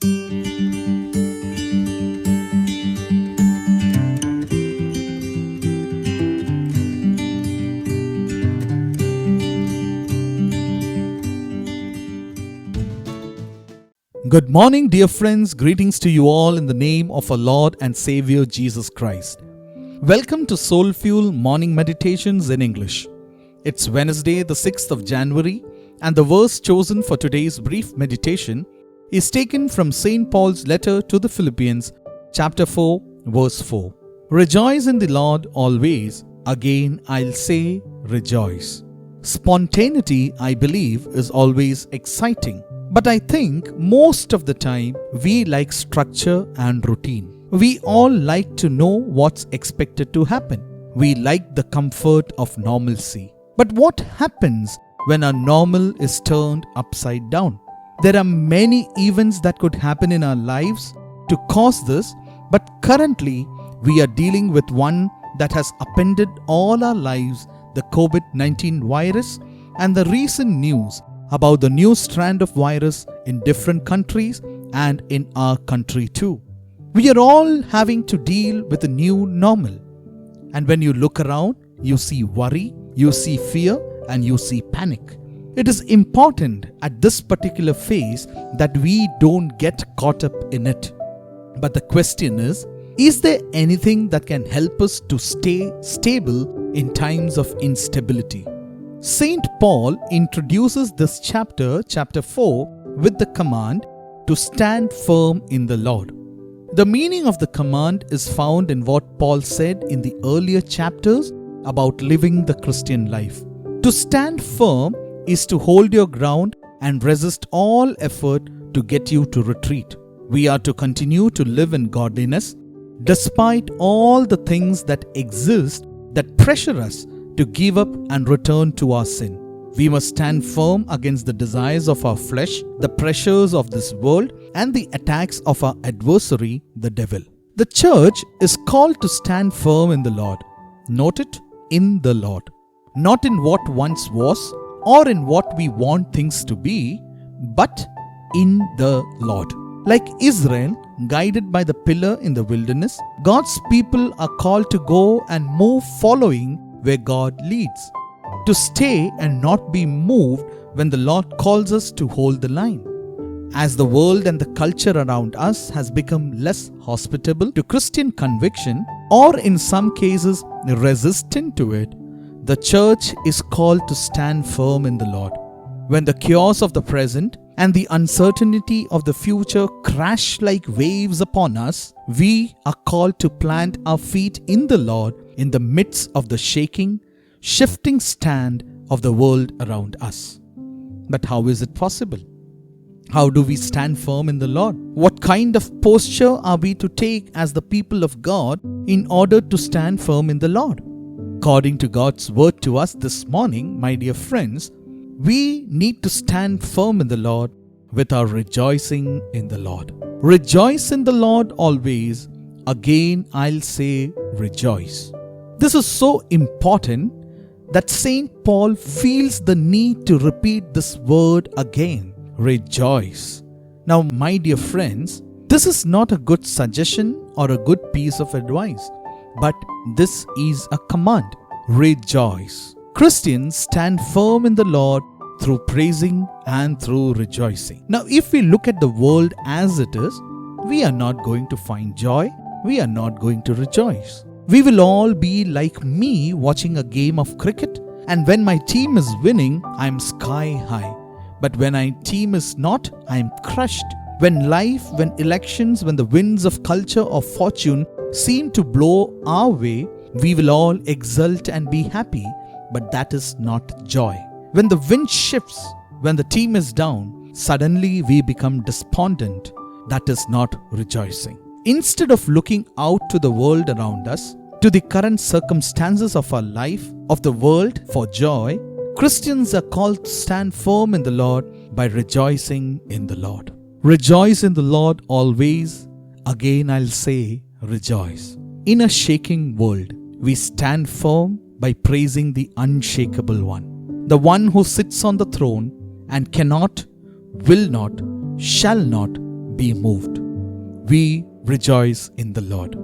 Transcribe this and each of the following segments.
Good morning, dear friends. Greetings to you all in the name of our Lord and Savior Jesus Christ. Welcome to Soul Fuel Morning Meditations in English. It's Wednesday, the 6th of January, and the verse chosen for today's brief meditation is taken from St. Paul's letter to the Philippians, chapter 4, verse 4. Rejoice in the Lord always. Again, I'll say rejoice. Spontaneity, I believe, is always exciting. But I think most of the time we like structure and routine. We all like to know what's expected to happen. We like the comfort of normalcy. But what happens when our normal is turned upside down? There are many events that could happen in our lives to cause this, but currently we are dealing with one that has upended all our lives, the COVID-19 virus, and the recent news about the new strand of virus in different countries and in our country too. We are all having to deal with a new normal. And when you look around, you see worry, you see fear, and you see panic. It is important at this particular phase that we don't get caught up in it. But the question is there anything that can help us to stay stable in times of instability? St. Paul introduces this chapter 4, with the command to stand firm in the Lord. The meaning of the command is found in what Paul said in the earlier chapters about living the Christian life. To stand firm is to hold your ground and resist all effort to get you to retreat. We are to continue to live in godliness despite all the things that exist that pressure us to give up and return to our sin. We must stand firm against the desires of our flesh, the pressures of this world, and the attacks of our adversary, the devil. The church is called to stand firm in the Lord. Note it, in the Lord. Not in what once was or in what we want things to be, but in the Lord. Like Israel, guided by the pillar in the wilderness, God's people are called to go and move following where God leads, to stay and not be moved when the Lord calls us to hold the line. As the world and the culture around us has become less hospitable to Christian conviction, or in some cases resistant to it, the church is called to stand firm in the Lord. When the chaos of the present and the uncertainty of the future crash like waves upon us, we are called to plant our feet in the Lord in the midst of the shaking, shifting stand of the world around us. But how is it possible? How do we stand firm in the Lord? What kind of posture are we to take as the people of God in order to stand firm in the Lord? According to God's word to us this morning, my dear friends, we need to stand firm in the Lord with our rejoicing in the Lord. Rejoice in the Lord always. Again, I'll say rejoice. This is so important that St. Paul feels the need to repeat this word again. Rejoice. Now, my dear friends, this is not a good suggestion or a good piece of advice, but this is a command. Rejoice. Christians stand firm in the Lord through praising and through rejoicing. Now, if we look at the world as it is, we are not going to find joy. We are not going to rejoice. We will all be like me watching a game of cricket, and when my team is winning, I am sky high. But when my team is not, I am crushed. When life, when elections, when the winds of culture or fortune seem to blow our way, we will all exult and be happy, but that is not joy. When the wind shifts, when the team is down, suddenly we become despondent. That is not rejoicing. Instead of looking out to the world around us, to the current circumstances of our life, of the world for joy, Christians are called to stand firm in the Lord by rejoicing in the Lord. Rejoice in the Lord always. Again, I'll say rejoice. In a shaking world, we stand firm by praising the unshakable one, the one who sits on the throne and cannot, will not, shall not be moved. We rejoice in the Lord.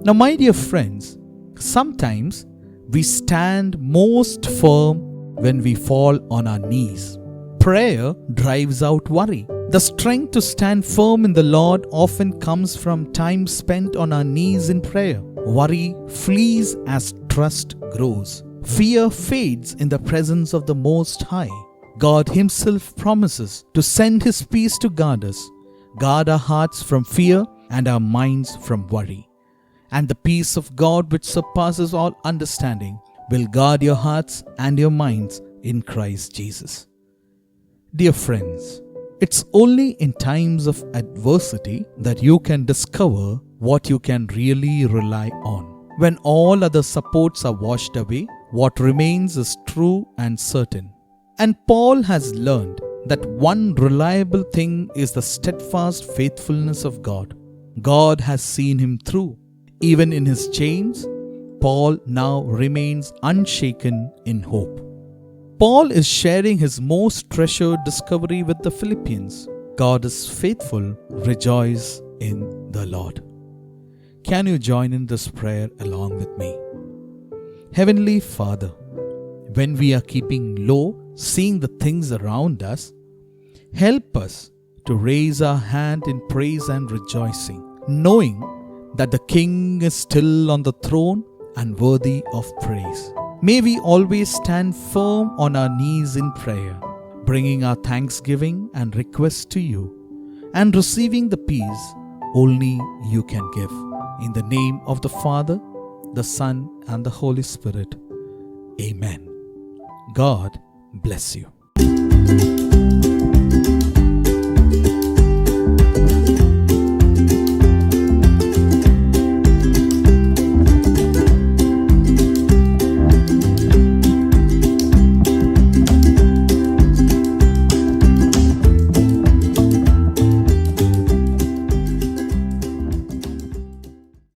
Now, my dear friends, sometimes we stand most firm when we fall on our knees. Prayer drives out worry. The strength to stand firm in the Lord often comes from time spent on our knees in prayer. Worry flees as trust grows. Fear fades in the presence of the Most High. God Himself promises to send His peace to guard us, guard our hearts from fear and our minds from worry. And the peace of God, which surpasses all understanding, will guard your hearts and your minds in Christ Jesus. Dear friends, it's only in times of adversity that you can discover what you can really rely on. When all other supports are washed away, what remains is true and certain. And Paul has learned that one reliable thing is the steadfast faithfulness of God. God has seen him through. Even in his chains, Paul now remains unshaken in hope. Paul is sharing his most treasured discovery with the Philippians. God is faithful, rejoice in the Lord. Can you join in this prayer along with me? Heavenly Father, when we are keeping low, seeing the things around us, help us to raise our hand in praise and rejoicing, knowing that the King is still on the throne and worthy of praise. May we always stand firm on our knees in prayer, bringing our thanksgiving and requests to you, and receiving the peace only you can give. In the name of the Father, the Son, and the Holy Spirit. Amen. God bless you.